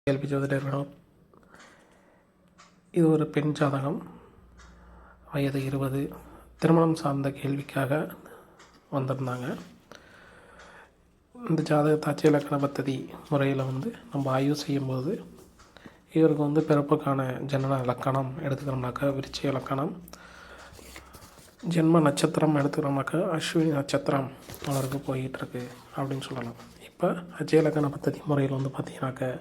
கேள்வி ஜோதிடர்களும். இது ஒரு பெண் ஜாதகம். வயது 20. திருமணம் சார்ந்த கேள்விக்காக வந்திருந்தாங்க. இந்த ஜாதகத்தை அட்சய இலக்கண பத்ததி முறையில் நம்ம ஆய்வு செய்யும்போது இவருக்கு பிறப்புக்கான ஜனன இலக்கணம் எடுத்துக்கிறோம்னாக்கா விருச்சிக இலக்கணம், ஜென்ம நட்சத்திரம் எடுத்துக்கிறோம்னாக்கா அஸ்வினி நட்சத்திரம் அவருக்கு போயிட்டுருக்கு அப்படின்னு சொல்லலாம். இப்போ அட்சய இலக்கண பத்ததி முறையில் பார்த்திங்கனாக்கா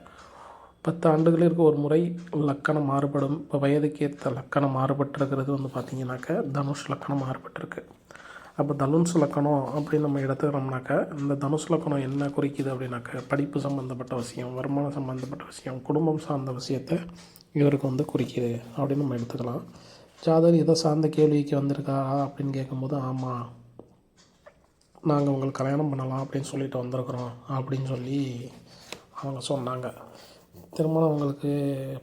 10 ஆண்டுகளிற்கு ஒரு முறை லக்கணம் மாறுபடும். இப்போ வயதுக்கேற்ற லக்கணம் மாறுபட்டிருக்கிறது பார்த்திங்கனாக்கா தனுஷ் லக்கணம் மாறுபட்டிருக்கு. அப்போ தனுஷ் லக்கணம் அப்படின்னு நம்ம எடுத்துக்கிறோம்னாக்கா இந்த தனுஷ் லக்கணம் என்ன குறிக்குது அப்படின்னாக்கா படிப்பு சம்மந்தப்பட்ட விஷயம், வருமானம் சம்மந்தப்பட்ட விஷயம், குடும்பம் சார்ந்த விஷயத்தை இவருக்கு குறிக்குது அப்படின்னு நம்ம எடுத்துக்கலாம். ஜாதகர் இதை சார்ந்த கேள்விக்கு வந்திருக்கா அப்படின்னு கேட்கும்போது ஆமாம், நாங்கள் உங்களுக்கு கல்யாணம் பண்ணலாம் அப்படின்னு சொல்லிட்டு வந்திருக்கிறோம் அப்படின்னு சொல்லி அவங்க சொன்னாங்க. திருமணம் உங்களுக்கு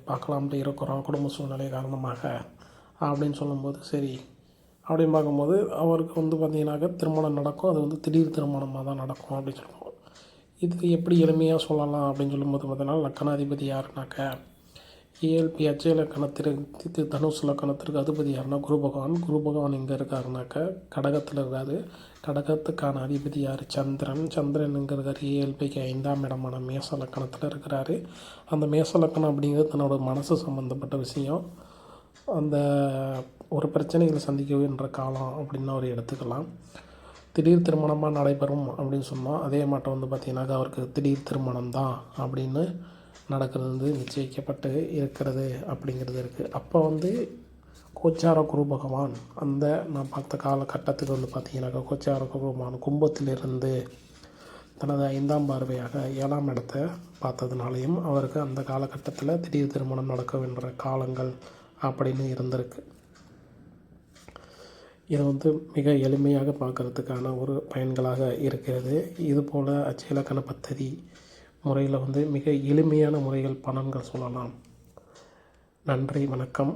பார்க்கலாம்ட்டு இருக்கிறோம் குடும்ப சூழ்நிலை காரணமாக அப்படின்னு சொல்லும்போது சரி அப்படின்னு பார்க்கும்போது அவருக்கு பார்த்திங்கனாக்கா திருமணம் நடக்கும். அது திடீர் திருமணமாக தான் நடக்கும் அப்படின்னு சொல்லுவோம். இது எப்படி எளிமையாக சொல்லலாம் அப்படின்னு சொல்லும்போது பார்த்தீங்கன்னா லக்கணாதிபதி யாருனாக்கா ஏஎல்பி அட்சய இலக்கணத்திற்கு தனுசு லக்கணத்திற்கு அதிபதி யாருன்னா குரு பகவான். குரு பகவான் எங்கே இருக்காருனாக்கா கடகத்தில் இருக்காரு. கடகத்துக்கான அதிபதி யார்? சந்திரன். சந்திரன் எங்கே இருக்கார்? ஏஎல்பிக்கு 5ஆம் இடமான மேச லக்கணத்தில் இருக்கிறாரு. அந்த மேச லக்கணம் அப்படிங்கிறது தன்னோட மனசு சம்மந்தப்பட்ட விஷயம். அந்த ஒரு பிரச்சனைகளை சந்திக்கின்ற காலம் அப்படின்னு அவர் எடுத்துக்கலாம். திடீர் திருமணமாக நடைபெறும் அப்படின்னு சொன்னால் அதே மாட்டம் பார்த்திங்கனாக்கா அவருக்கு திடீர் திருமணம் தான் அப்படின்னு நடக்கிறது நிச்சயிக்கப்பட்டு இருக்கிறது அப்படிங்கிறது இருக்குது. அப்போ கோச்சார குரு பகவான் அந்த நான் பார்த்த காலகட்டத்துக்கு பார்த்திங்கனாக்கா கோச்சார குரு பகவான் கும்பத்திலிருந்து தனது 5ஆம் பார்வையாக 7ஆம் இடத்தை பார்த்ததுனாலையும் அவருக்கு அந்த காலகட்டத்தில் திடீர் திருமணம் நடக்கின்ற காலங்கள் அப்படின்னு இருந்திருக்கு. இது மிக எளிமையாக பார்க்குறதுக்கான ஒரு பயன்களாக இருக்கிறது. இதுபோல் அட்சய இலக்கண பத்ததி முறையில் மிக எளிமையான முறைகள் பலன்கள் சொல்லலாம். நன்றி, வணக்கம்.